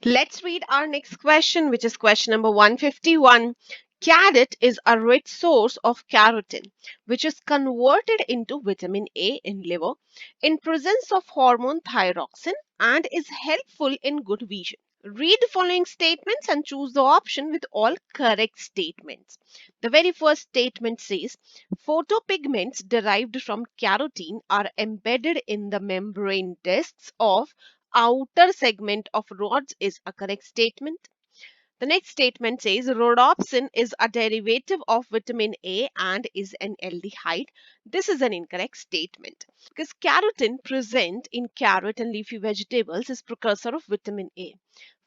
Let's read our next question, which is question number 151. Carrot is a rich source of carotene, which is converted into vitamin A in liver in presence of hormone thyroxine and is helpful in good vision. Read the following statements and choose the option with all correct statements. The very first statement says photopigments derived from carotene are embedded in the membrane discs of outer segment of rods is a correct statement. The next statement says rhodopsin is a derivative of vitamin A and is an aldehyde. This is an incorrect statement because carotene present in carrot and leafy vegetables is precursor of vitamin A.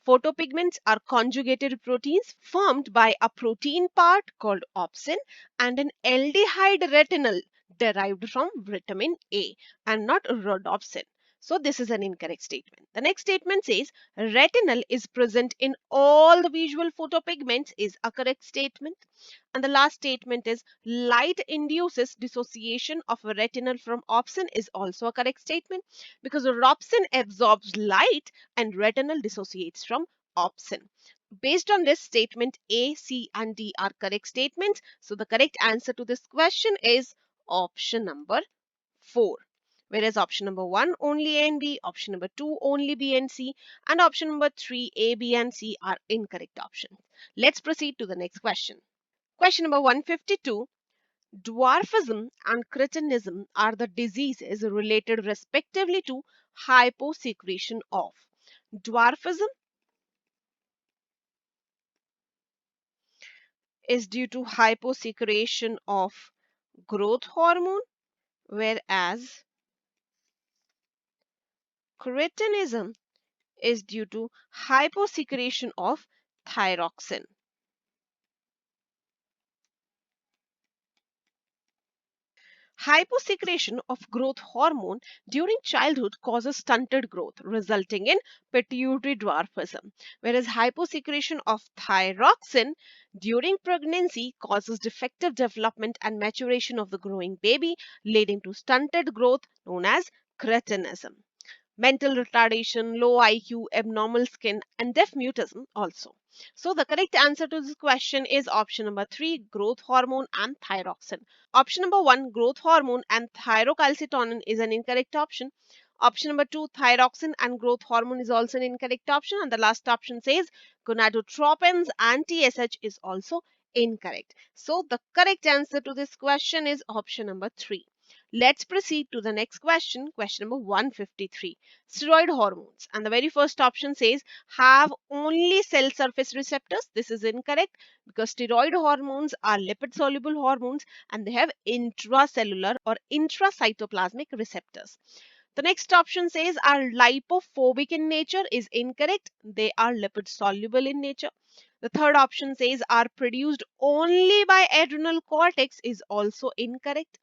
Photopigments are conjugated proteins formed by a protein part called opsin and an aldehyde retinol derived from vitamin A and not rhodopsin. So this is an incorrect statement. The next statement says retinol is present in all the visual photopigments is a correct statement. And the last statement is light induces dissociation of retinol from opsin is also a correct statement because rhodopsin absorbs light and retinol dissociates from opsin. Based on this statement, A, C, and D are correct statements. So the correct answer to this question is option number 4. Whereas option number 1 only A and B, option number 2 only B and C, and option number 3 A, B, and C are incorrect options. Let's proceed to the next question. Question number 152. Dwarfism and cretinism are the diseases related respectively to hyposecretion of. Dwarfism is due to hyposecretion of growth hormone, whereas cretinism is due to hyposecretion of thyroxine. Hyposecretion of growth hormone during childhood causes stunted growth, resulting in pituitary dwarfism, whereas hyposecretion of thyroxine during pregnancy causes defective development and maturation of the growing baby, leading to stunted growth known as cretinism. Mental retardation, low IQ, abnormal skin, and deaf mutism also. So the correct answer to this question is option number 3, growth hormone and thyroxine. Option number 1, growth hormone and thyrocalcitonin is an incorrect option. Option number 2, thyroxine and growth hormone is also an incorrect option. And the last option says gonadotropins and TSH is also incorrect. So the correct answer to this question is option number 3. Let's proceed to the next question, question number 153. Steroid hormones. And the very first option says have only cell surface receptors. This is incorrect because steroid hormones are lipid soluble hormones and they have intracellular or intracytoplasmic receptors. The next option says are lipophobic in nature is incorrect. They are lipid soluble in nature. The third option says are produced only by adrenal cortex is also incorrect.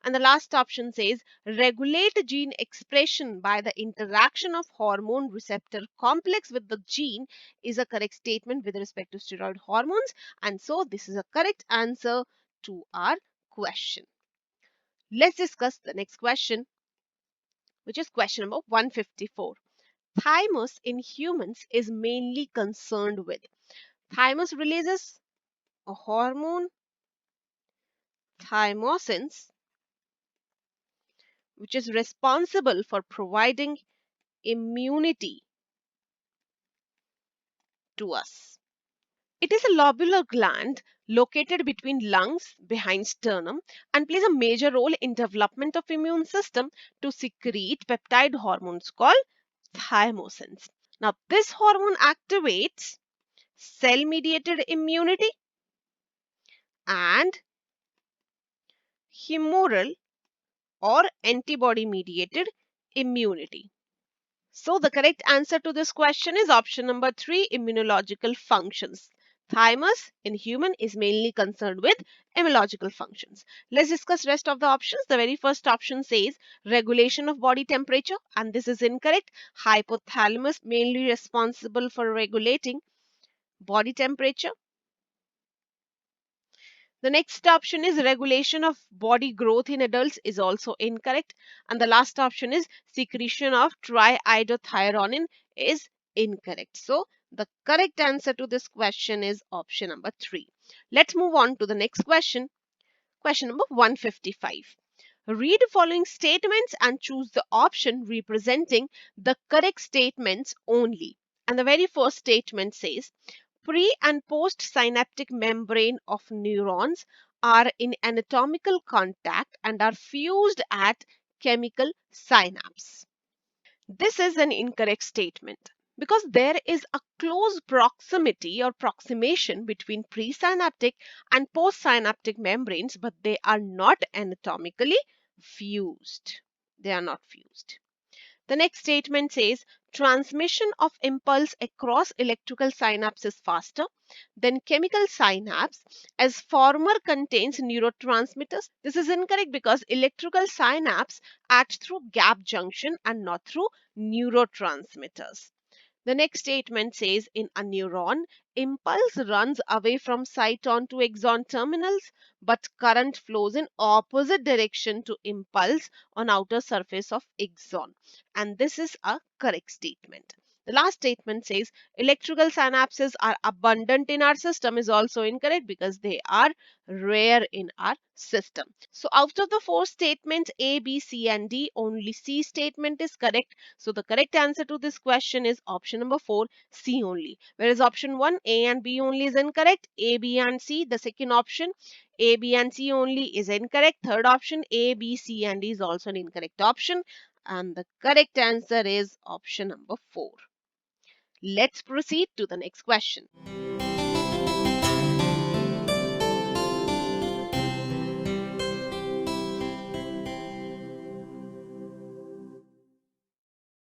And the last option says regulate gene expression by the interaction of hormone receptor complex with the gene is a correct statement with respect to steroid hormones. And so this is a correct answer to our question. Let's discuss the next question, which is question number 154. Thymus in humans is mainly concerned with. Thymus releases a hormone, thymosins, which is responsible for providing immunity to us. It is a lobular gland located between lungs behind sternum and plays a major role in development of immune system to secrete peptide hormones called thymosins. Now this hormone activates cell mediated immunity and humoral or antibody mediated immunity. So the correct answer to this question is option number 3, immunological functions. Thymus in human is mainly concerned with immunological functions. Let's discuss rest of the options. The very first option says regulation of body temperature, and this is incorrect. Hypothalamus mainly responsible for regulating body temperature. The next option is regulation of body growth in adults is also incorrect. And the last option is secretion of triiodothyronine is incorrect. So The correct answer to this question is option number 3. Let's move on to the next question. Question number 155. Read the following statements and choose the option representing the correct statements only. And the very first statement says, pre and post synaptic membrane of neurons are in anatomical contact and are fused at chemical synapse. This is an incorrect statement because there is a close proximity or approximation between presynaptic and postsynaptic membranes, but they are not anatomically fused. They are not fused. The next statement says transmission of impulse across electrical synapse is faster than chemical synapse as former contains neurotransmitters. This is incorrect because electrical synapse act through gap junction and not through neurotransmitters. The next statement says in a neuron, impulse runs away from cyton to axon terminals, but current flows in opposite direction to impulse on outer surface of axon. And this is a correct statement. The last statement says electrical synapses are abundant in our system is also incorrect because they are rare in our system. So out of the four statements A, B, C and D, only C statement is correct. So the correct answer to this question is option number 4, C only. Whereas option 1, A and B only is incorrect. A, B and C, the second option, A, B and C only is incorrect. Third option, A, B, C and D is also an incorrect option. And the correct answer is option number 4. Let's proceed to the next question.